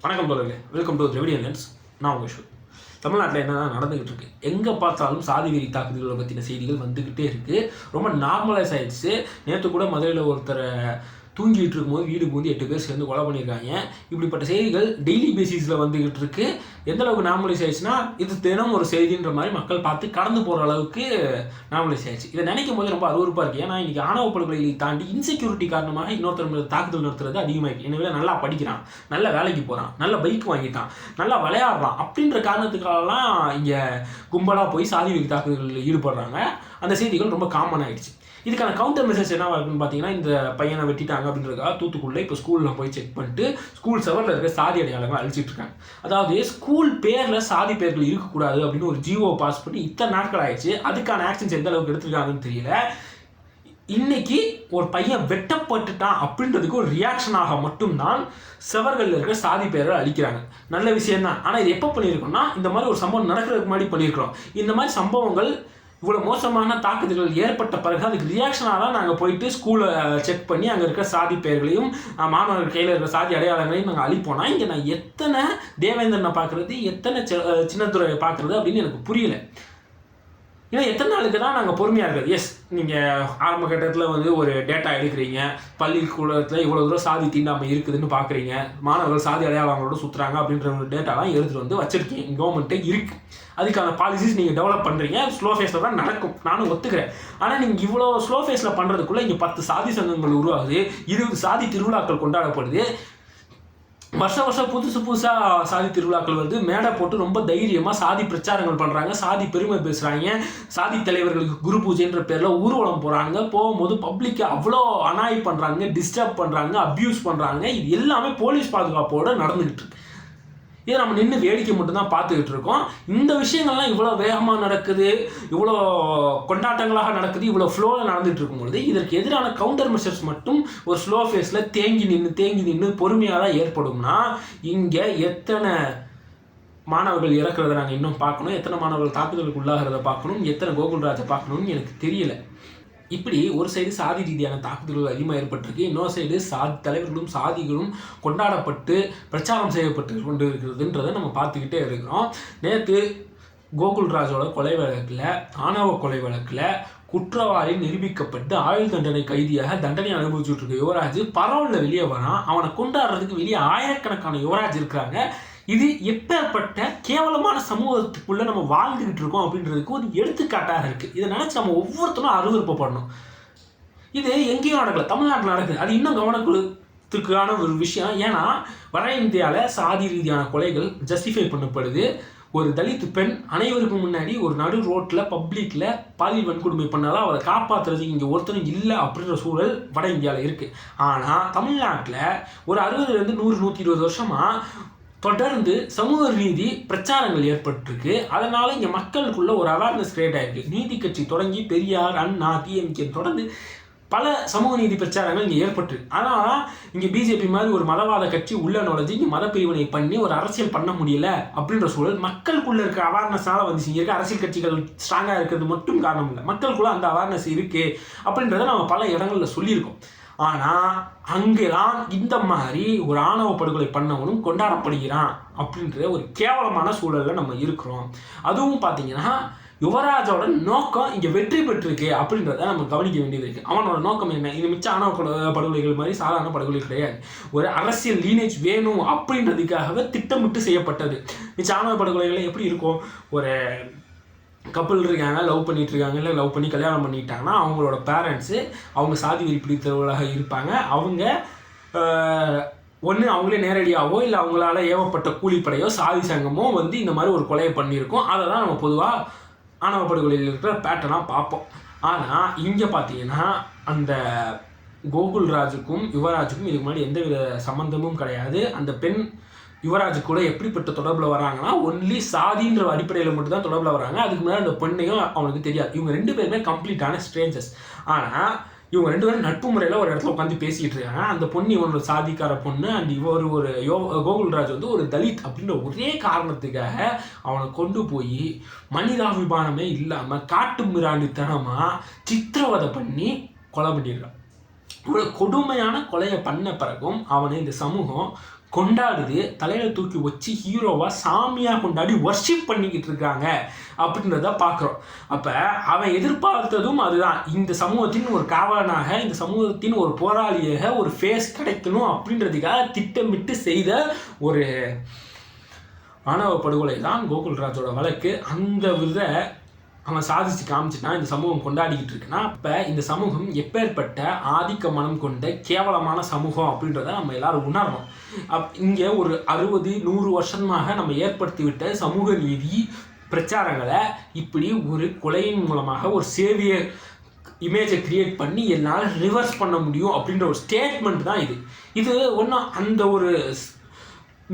வணக்கம் தோழர்களே, welcome to Dravidian lens. நான் உங்கள் ஷோ. தமிழ்நாட்டில் என்ன நடந்துகிட்டு இருக்கு, எங்கே பார்த்தாலும் சாதி வெறி தாக்குதல்களை பற்றின செய்திகள் வந்துக்கிட்டே இருக்குது. ரொம்ப நார்மலைஸ் ஆகிடுச்சு. நேற்று கூட மதுரையில் ஒருத்தரை தூங்கிட்டு இருக்கும்போது வீடு பூந்து 8 பேர் சேர்ந்து கொலை பண்ணியிருக்காங்க. இப்படிப்பட்ட செய்திகள் டெய்லி பேசிஸில் வந்துக்கிட்டு இருக்கு. எந்த அளவுக்கு நார்மலைஸ் ஆயிடுச்சுன்னா, இது தினம் ஒரு செய்தின்ற மாதிரி மக்கள் பார்த்து கடந்து போகிற அளவுக்கு நார்மலைஸ் ஆயிடுச்சு. இதை நினைக்கும் போது ரொம்ப அருவருப்பாக இருக்குது. ஏன்னா இன்றைக்கி ஆணவ படுகொலைகளை தாண்டி இன்செக்யூரிட்டி காரணமாக இன்னொருத்தர் மீது தாக்குதல் நடத்துறது அதிகமாகிருக்கு. எனவே நல்லா படிக்கிறான், நல்ல வேலைக்கு போகிறான், நல்ல பைக் வாங்கிட்டான், நல்லா விளையாடுறான் அப்படின்ற காரணத்துக்காகலாம் இங்கே கும்பலாக போய் சாதி வெறி தாக்குதல்களில் ஈடுபடுறாங்க. அந்த செய்திகள் ரொம்ப காமன் ஆகிடுச்சு. இதுக்கான கவுண்டர் மெசேஜ் என்ன இருக்குன்னு பார்த்தீங்கன்னா, இந்த பையனை வெட்டிட்டாங்க அப்படின்றதுக்காக தூத்துக்குடியில் இப்போ ஸ்கூலில் போய் செக் பண்ணிட்டு ஸ்கூல் செவரில் இருக்க சாதி அடையாளங்கள் அழிச்சிட்டு இருக்காங்க. அதாவது ஸ்கூல் பேரில் சாதி பேர்கள் இருக்கக்கூடாது அப்படின்னு ஒரு ஜிஓ பாஸ் பண்ணி இத்தனை நாட்கள் ஆயிடுச்சு. அதுக்கான ஆக்ஷன்ஸ் எந்த அளவுக்கு எடுத்துருக்காங்கன்னு தெரியல. இன்னைக்கு ஒரு பையன் வெட்டப்பட்டுட்டான் அப்படின்றதுக்கு ஒரு ரியாக்ஷனாக மட்டும்தான் செவர்களில் இருக்கிற சாதி பேரை அழிக்கிறாங்க. நல்ல விஷயம் தான். ஆனால் இது எப்போ பண்ணியிருக்கோம்னா, இந்த மாதிரி ஒரு சம்பவம் நடக்கிறதுக்கு முன்னாடி பண்ணியிருக்கிறோம். இந்த மாதிரி சம்பவங்கள் இவ்வளோ மோசமான தாக்குதல்கள் ஏற்பட்ட பிறகு அதுக்கு ரியாக்ஷனாக தான் நாங்கள் போயிட்டு ஸ்கூலை செக் பண்ணி அங்கே இருக்கிற சாதி பெயர்களையும் மாணவர்கள் கையில் இருக்கிற சாதி அடையாளங்களையும் நாங்கள் அழிப்போனா, இங்கே நான் எத்தனை தேவேந்திரனை பார்க்குறது, எத்தனை சின்னத்துறையை பார்க்குறது அப்படின்னு எனக்கு புரியல. ஏன்னா எத்தனை நாளுக்கு தான் நாங்கள் பொறுமையாக இருக்கிறது. எஸ், நீங்கள் ஆரம்ப கட்டத்தில் வந்து ஒரு டேட்டா எடுக்கிறீங்க, பள்ளிக்கூடத்தில் இவ்வளோ தூரம் சாதி தீண்டாமை இருக்குதுன்னு பார்க்குறீங்க, மாணவர்கள் சாதி அடையாளங்களோட சுற்றுறாங்க அப்படின்ற ஒரு டேட்டாலாம் எடுத்துகிட்டு வந்து வச்சுருக்கீங்க. கவர்மெண்ட்டே இருக்குது, அதுக்கான பாலிசிஸ் நீங்கள் டெவலப் பண்ணுறீங்க. ஸ்லோ ஃபேஸில் தான் நடக்கும், நானும் ஒத்துக்கிறேன். ஆனால் நீங்கள் இவ்வளோ ஸ்லோ ஃபேஸில் பண்ணுறதுக்குள்ளே இங்கே 10 சாதி சங்கங்கள் உருவாகுது, 20 சாதி திருவிழாக்கள் கொண்டாடப்படுது, வருஷம் புதுசாக சாதி திருவிழாக்கள் வருது, மேடை போட்டு ரொம்ப தைரியமாக சாதி பிரச்சாரங்கள் பண்ணுறாங்க, சாதி பெருமை பேசுகிறாங்க, சாதி தலைவர்களுக்கு குரு பூஜைன்ற பேரில் ஊர்வலம் போகிறாங்க, போகும்போது பப்ளிக்கை அவ்வளோ அனாய் பண்ணுறாங்க, டிஸ்டர்ப் பண்ணுறாங்க, அப்யூஸ் பண்ணுறாங்க. இது எல்லாமே போலீஸ் பாதுகாப்போடு நடந்துக்கிட்டு இருக்கு. இதை நம்ம நின்று வேடிக்கை மட்டும்தான் பார்த்துக்கிட்டு இருக்கோம். இந்த விஷயங்கள்லாம் இவ்வளோ வேகமாக நடக்குது, இவ்வளோ கொண்டாட்டங்களாக நடக்குது, இவ்வளோ ஃப்ளோவில் நடந்துகிட்டு இருக்கும்பொழுது இதற்கு எதிரான கவுண்டர் மெஷர்ஸ் மட்டும் ஒரு ஸ்லோ ஃபேஸில் தேங்கி நின்று பொறுமையாக தான் ஏற்படும்னா, இங்கே எத்தனை மாணவர்கள் இறக்குறத நாங்கள் இன்னும் பார்க்கணும், எத்தனை மாணவர்கள் தாக்குதலுக்கு உள்ளாகிறத பார்க்கணும், எத்தனை கோகுல்ராஜை பார்க்கணும்னு எனக்கு தெரியல. இப்படி ஒரு சைடு சாதி ரீதியான தாக்குதல்கள் அதிகமாக ஏற்பட்டிருக்கு, இன்னொரு சைடு சாதி தலைவர்களும் சாதிகளும் கொண்டாடப்பட்டு பிரச்சாரம் செய்யப்பட்டு கொண்டு இருக்கிறதுன்றதை நம்ம பார்த்துக்கிட்டே இருக்கிறோம். நேற்று கோகுல்ராஜோட கொலை வழக்கில், ஆணவ கொலை வழக்கில் குற்றவாளி நிரூபிக்கப்பட்டு ஆயுள் தண்டனை கைதியாக தண்டனை அனுபவிச்சுட்டு இருக்க யுவராஜ் பரவலில் வெளியே வரான். அவனை கொண்டாடுறதுக்கு வெளியே ஆயிரக்கணக்கான யுவராஜ் இருக்கிறாங்க. இது எப்பேற்பட்ட கேவலமான சமூகத்துக்குள்ளே நம்ம வாழ்ந்துக்கிட்டு இருக்கோம் அப்படின்றதுக்கு ஒரு எடுத்துக்காட்டாக இருக்குது. இதை நினச்சி நம்ம ஒவ்வொருத்தரும் அருவருப்படணும். இது எங்கேயும் நடக்கல, தமிழ்நாட்டில் நடக்குது. அது இன்னும் கவனத்துக்கான ஒரு விஷயம். ஏன்னா வட இந்தியாவில் சாதி ரீதியான கொலைகள் ஜஸ்டிஃபை பண்ணப்படுது. ஒரு தலித் பெண் அனைவருக்கும் முன்னாடி ஒரு நடு ரோட்டில் பப்ளிக்கில் பாலியல் வன்கொடுமை பண்ணாலும் அவரை காப்பாற்றுறதுக்கு இங்கே ஒருத்தரும் இல்லை அப்படின்ற சூழல் வட இந்தியாவில் இருக்குது. ஆனால் தமிழ்நாட்டில் ஒரு 60 100 120 வருஷமாக தொடர்ந்து சமூக நீதி பிரச்சாரங்கள் ஏற்பட்டிருக்கு. அதனால் இங்கே மக்களுக்குள்ள ஒரு அவேர்னஸ் கிரியேட் ஆகிருக்கு. நீதி கட்சி தொடங்கி பெரியார், அண்ணா, டிஎம்கே தொடர்ந்து பல சமூக நீதி பிரச்சாரங்கள் இங்கே ஏற்பட்டுருக்கு. ஆனால் இங்கே பிஜேபி மாதிரி ஒரு மதவாத கட்சி உள்ள நுழைஞ்சு இங்கே மத பிரிவினை பண்ணி ஒரு அரசியல் பண்ண முடியல அப்படின்ற சூழல் மக்களுக்குள்ள இருக்க அவேர்னஸ்னால வந்து இருக்க. அரசியல் கட்சிகள் ஸ்ட்ராங்காக இருக்கிறது மட்டும் காரணம் இல்லை, மக்களுக்குள்ள அந்த அவேர்னஸ் இருக்குது அப்படின்றத நம்ம பல இடங்களில் சொல்லியிருக்கோம். ஆனால் அங்கெல்லாம் இந்த மாதிரி ஒரு ஆணவ படுகொலை பண்ணவனும் கொண்டாடப்படுகிறான் அப்படின்ற ஒரு கேவலமான சூழலில் நம்ம இருக்கிறோம். அதுவும் பார்த்தீங்கன்னா யுவராஜோட நோக்கம் இங்கே வெற்றி பெற்றிருக்கு அப்படின்றத நம்ம கவனிக்க வேண்டியது இருக்குது. அவனோட நோக்கம் என்ன? இது மிச்ச ஆணவ படுகொலைகள் மாதிரி சாதாரண படுகொலை கிடையாது. ஒரு அரசியல் லீனேஜ் வேணும் அப்படின்றதுக்காகவே திட்டமிட்டு செய்யப்பட்டது. மிச்ச ஆணவ படுகொலைகள் எப்படி இருக்கும்? ஒரு கப்பல் இருக்காங்க, லவ் பண்ணிட்டு இருக்காங்க, இல்லை லவ் பண்ணி கல்யாணம் பண்ணிட்டாங்கன்னா அவங்களோட பேரண்ட்ஸு அவங்க சாதி வெறி பிடித்தவர்களாக இருப்பாங்க. அவங்க ஒன்று அவங்களே நேரடியாகவோ இல்லை அவங்களால ஏவப்பட்ட கூலிப்படையோ சாதி சங்கமோ வந்து இந்த மாதிரி ஒரு கொலையை பண்ணியிருக்கோம். அதை தான் நம்ம பொதுவாக ஆணவ படுகொலையில் இருக்கிற பேட்டர்னாக பார்ப்போம். ஆனால் இங்கே பார்த்தீங்கன்னா அந்த கோகுல்ராஜுக்கும் யுவராஜுக்கும் இதுக்கு முன்னாடி எந்தவித சம்மந்தமும் கிடையாது. அந்த பெண் யுவராஜ் கூட எப்படிப்பட்ட தொடர்பில் வராங்கன்னா, ஒன்லி சாதின்ற அடிப்படையில் மட்டும்தான் தொடர்பில் வராங்க. அதுக்கு முன்னாடி அந்த பெண்ணையும் அவனுக்கு தெரியாது. இவங்க 2 பேருமே கம்ப்ளீட்டான ஸ்ட்ரேஞ்சர்ஸ். ஆனால் இவங்க 2 பேரும் நட்பு முறையில் ஒரு இடத்துல உட்காந்து பேசிக்கிட்டு இருக்காங்க. அந்த பொண்ணு இவனோட சாதிக்கார பொண்ணு, அண்ட் இவர் ஒரு கோகுல்ராஜ் வந்து ஒரு தலித் அப்படின்ற ஒரே காரணத்துக்காக அவனை கொண்டு போய் மனிதாபிமானமே இல்லாமல் காட்டு மிராண்டித்தனமாக சித்திரவதை பண்ணி கொலை பண்ணிடுறான். இவ்வளோ கொடுமையான கொலையை பண்ண பிறகும் அவனை இந்த சமூகம் கொண்டாடுது, தலையில் தூக்கி வச்சு ஹீரோவாக சாமியாக கொண்டாடி வர்ஷிப் பண்ணிக்கிட்டு இருக்காங்க அப்படின்றத பார்க்குறோம். அப்போ அவன் எதிர்பார்த்ததும் அதுதான், இந்த சமூகத்தின் ஒரு காவலனாக, இந்த சமூகத்தின் ஒரு போராளியாக ஒரு ஃபேஸ் கிடைக்கணும் அப்படின்றதுக்காக திட்டமிட்டு செய்த ஒரு ஆணவ படுகொலை தான் கோகுல்ராஜோட வழக்கு. அந்த வித அவன் சாதிச்சு காமிச்சுட்டான், இந்த சமூகம் கொண்டாடிக்கிட்டு இருக்குன்னா, இப்போ இந்த சமூகம் எப்பேற்பட்ட ஆதிக்க மனம் கொண்ட கேவலமான சமூகம் அப்படின்றத நம்ம எல்லாரும் உணரணும். இங்கே ஒரு 60-100 வருஷமாக நம்ம ஏற்படுத்தி விட்ட சமூக நீதி பிரச்சாரங்களை இப்படி ஒரு கொலையின் மூலமாக ஒரு சேவியர் இமேஜை கிரியேட் பண்ணி என்னால் ரிவர்ஸ் பண்ண முடியும் அப்படின்ற ஒரு ஸ்டேட்மெண்ட் தான் இது ஒன்றும் அந்த ஒரு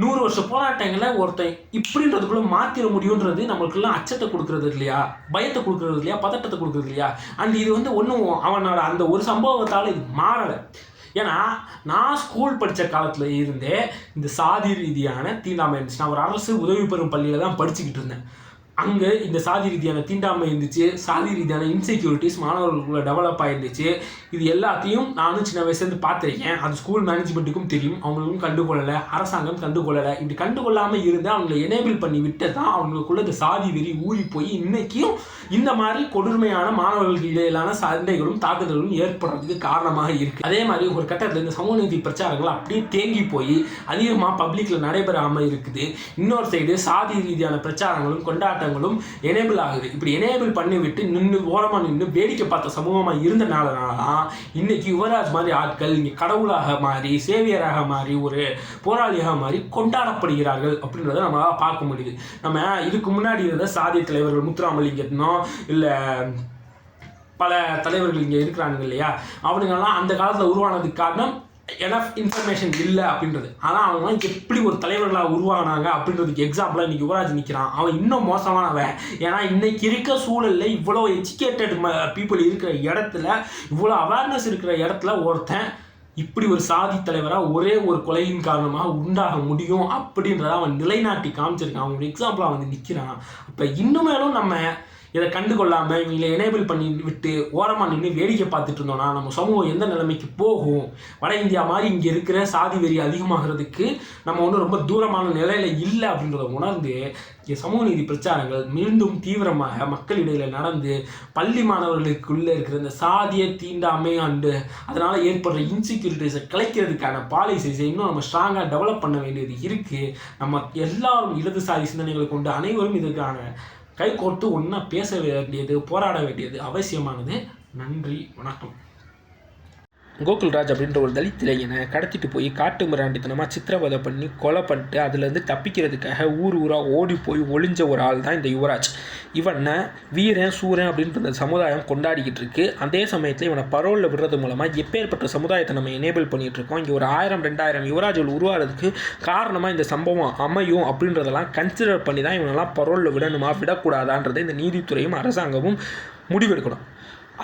100 வருஷ போராட்டங்களை ஒருத்தன் இப்படின்றதுக்குள்ளே மாற்றிட முடியுன்றது நம்மளுக்குலாம் அச்சத்தை கொடுக்குறது இல்லையா, பயத்தை கொடுக்குறது இல்லையா, பதட்டத்தை கொடுக்குறது இல்லையா. அண்ட் இது ஒன்றும் அவனோட அந்த ஒரு சம்பவத்தால் இது மாறலை. ஏன்னா நான் ஸ்கூல் படித்த காலத்தில் இருந்தே இந்த சாதி ரீதியான தீண்டாமை இருந்துச்சு. நான் ஒரு அரசு உதவி பெறும் பள்ளியில் தான் படிச்சுக்கிட்டு இருந்தேன். அங்கே இந்த சாதி ரீதியான தீண்டாமை இருந்துச்சு, சாதி ரீதியான இன்செக்யூரிட்டிஸ் மாணவர்களுக்குள்ள டெவலப் ஆகிருந்துச்சு. இது எல்லாத்தையும் நானும் சின்ன வயசுலேருந்து பார்த்துருக்கேன். அது ஸ்கூல் மேனேஜ்மெண்ட்டுக்கும் தெரியும், அவங்களுக்கும் கண்டுகொள்ளலை, அரசாங்கம் கண்டுகொள்ளலை. இப்படி கண்டுகொள்ளாமல் இருந்து அவங்களை எனேபிள் பண்ணி விட்டு தான் அவங்களுக்குள்ள இந்த சாதி வெறி ஊறி போய் இன்றைக்கும் இந்த மாதிரி கொடுமையான மாணவர்களுக்கு இடையிலான சண்டைகளும் தாக்குதல்களும் ஏற்படுறதுக்கு காரணமாக இருக்குது. அதே மாதிரி ஒரு கட்டத்தில் இந்த சமூக நீதி பிரச்சாரங்கள் அப்படியே தேங்கி போய் அதிகமாக பப்ளிக்கில் நடைபெறாமல் இருக்குது. இன்னொரு சைடு சாதி ரீதியான பிரச்சாரங்களும் கொண்டாட்டங்களும் எனேபிள் ஆகுது. இப்படி எனேபிள் பண்ணி விட்டு ஓரமாக நின்று வேடிக்கை பார்த்த சமூகமாக இருந்தனால தான் இன்னைக்கு யுவராஜ் மாதிரி ஆட்கள் இங்கே கடவுளாக மாறி, சேவியராக மாறி, ஒரு போராளியாக மாறி கொண்டாடப்படுகிறார்கள் அப்படின்றத நம்மளால் பார்க்க முடியுது. நம்ம இதுக்கு முன்னாடி இருந்த சாதிய தலைவர்கள் முத்துராமலிங்கத்தினோ இல்லை பல தலைவர்கள் இங்கே இருக்கிறாங்க இல்லையா, அவனுங்கெல்லாம் அந்த காலத்தில் உருவானதுக்கு காரணம் எனஃப் இன்ஃபர்மேஷன் இல்லை அப்படின்றது. ஆனால் அவங்களாம் எப்படி ஒரு தலைவர்களாக உருவானாங்க அப்படின்றதுக்கு எக்ஸாம்பிளாக இன்றைக்கி யுவராஜ் நிற்கிறான். அவன் இன்னும் மோசமானவன். ஏன்னா இன்றைக்கி இருக்க சூழலில் இவ்வளோ எஜுகேட்டட் பீப்புள் இருக்கிற இடத்துல, இவ்வளோ அவேர்னஸ் இருக்கிற இடத்துல ஒருத்தன் இப்படி ஒரு சாதி தலைவராக ஒரே ஒரு கொலையின் காரணமாக உண்டாக முடியும் அப்படின்றத அவன் நிலைநாட்டி காமிச்சிருக்கான். அவன் எக்ஸாம்பிளாக வந்து நிற்கிறான். அப்போ இன்னுமேலும் நம்ம இதை கண்டுகொள்ளாமல் இவங்களை எனேபிள் பண்ணி விட்டு ஓரமாக நின்று வேடிக்கை பார்த்துட்டு இருந்தோம்னா நம்ம சமூகம் எந்த நிலைமைக்கு போகும்? வட இந்தியா மாதிரி இங்கே இருக்கிற சாதி வெறி அதிகமாகிறதுக்கு நம்ம ஒன்றும் ரொம்ப தூரமான நிலையில் இல்லை அப்படின்றத உணர்ந்து இங்கே சமூக நீதி பிரச்சாரங்கள் மீண்டும் தீவிரமாக மக்களிடையில் நடந்து பள்ளி மாணவர்களுக்குள்ளே இருக்கிற இந்த சாதிய தீண்டாமை அண்டு அதனால் ஏற்படுற இன்செக்யூரிட்டிஸை கலைக்கிறதுக்கான பாலிசிஸை இன்னும் நம்ம ஸ்ட்ராங்காக டெவலப் பண்ண வேண்டியது இருக்குது. நம்ம எல்லாரும் இடதுசாரி சிந்தனைகளை கொண்டு அனைவரும் இதுக்கான கை கோர்த்து ஒன்றா பேச வேண்டியது, போராட வேண்டியது அவசியமானது. நன்றி, வணக்கம். கோகுல்ராஜ் அப்படின்ற ஒரு தலித் இளைஞனை கடத்திட்டு போய் காட்டு மிராண்டித்தனமாக சித்திரவதை பண்ணி கொலை பண்ணிட்டு அதுலேருந்து தப்பிக்கிறதுக்காக ஊராக ஓடி போய் ஒளிஞ்ச ஒரு ஆள் தான் இந்த யுவராஜ். இவனை வீரன் சூரன் அப்படின்ற இந்த சமுதாயம் கொண்டாடிக்கிட்டு இருக்கு. அதே சமயத்தில் இவனை பரோலில் விடுறது மூலமாக எப்பேற்பட்ட சமுதாயத்தை நம்ம எனேபிள் பண்ணிகிட்டு இருக்கோம். இங்கே ஒரு 1000-2000 யுவராஜ்கள் உருவாகிறதுக்கு காரணமாக இந்த சம்பவம் அமையும் அப்படின்றதெல்லாம் கன்சிடர் பண்ணி தான் இவனெல்லாம் பரோலில் விடணுமா விடக்கூடாதான்றதை இந்த நீதித்துறையும் அரசாங்கமும் முடிவெடுக்கணும்.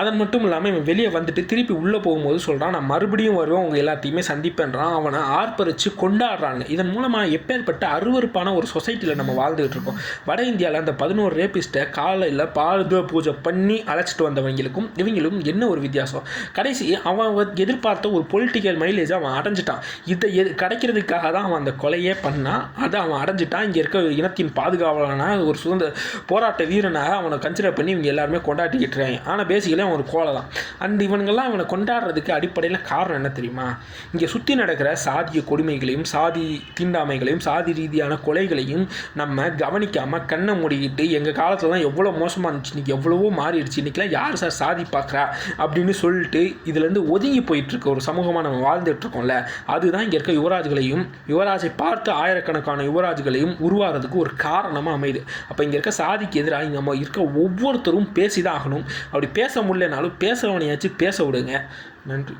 அதன் மட்டும் இல்லாமல் இவன் வெளியே வந்துட்டு திருப்பி உள்ளே போகும்போது சொல்கிறான், நான் மறுபடியும் வருவேன், அவங்க எல்லாத்தையுமே சந்திப்பேன்றான். அவனை ஆர்ப்பரித்து கொண்டாடுறாங்க. இதன் மூலமாக எப்பேற்பட்ட அருவருப்பான ஒரு சொசைட்டியில் நம்ம வாழ்ந்துகிட்டு இருக்கோம். வட இந்தியாவில் அந்த 11 ரேபிஸ்ட்டை காலையில் பாதுகாப்பு பூஜை பண்ணி அழைச்சிட்டு வந்தவங்களுக்கும் இவங்களும் என்ன ஒரு வித்தியாசம்? கடைசி அவன் எதிர்பார்த்த ஒரு பொலிட்டிக்கல் மைலேஜ் அவன் அடைஞ்சிட்டான். இதை கிடைக்கிறதுக்காக தான் அவன் அந்த கொலையே பண்ணான். அதை அவன் அடைஞ்சிட்டான். இங்கே இருக்க இனத்தின் பாதுகாவலான ஒரு சுதந்திர போராட்ட வீரனாக அவனை கன்சிடர் பண்ணி இவங்க எல்லாருமே கொண்டாடிக்கிட்டு இருக்காங்க. ஆனால் பேசிக்கலி ஒரு கோலை தான். அந்த இவனுங்கெல்லாம் இவனை கொண்டாடுறதுக்கு அடிப்படையில் காரணம் என்ன தெரியுமா? இங்கே சுற்றி நடக்கிற சாதிய கொடுமைகளையும் சாதி தீண்டாமைகளையும் சாதி ரீதியான கொலைகளையும் நம்ம கவனிக்காமல் கண்ணை மூடிக்கிட்டு எங்கள் காலத்தில் தான் எவ்வளோ மோசமாக இருந்துச்சு, இன்றைக்கி எவ்வளவோ மாறிடுச்சு, இன்றைக்கெலாம் யார் சார் சாதி பார்க்குறா அப்படின்னு சொல்லிட்டு இதுலேருந்து ஒதுங்கி போயிட்டுருக்க ஒரு சமூகமாக நம்ம வாழ்ந்துட்டுருக்கோம்ல, அதுதான் இங்கே இருக்க யுவராஜ்களையும் யுவராஜை பார்த்து ஆயிரக்கணக்கான யுவராஜ்களையும் உருவாகிறதுக்கு ஒரு காரணமாக அமையுது. அப்போ இங்கே இருக்க சாதிக்கு எதிராக நம்ம இருக்க ஒவ்வொருத்தரும் பேசி தான் ஆகணும். அப்படி பேச முடியலனாலும் பேசுகிறவனையாச்சும் பேச விடுங்க. நன்றி.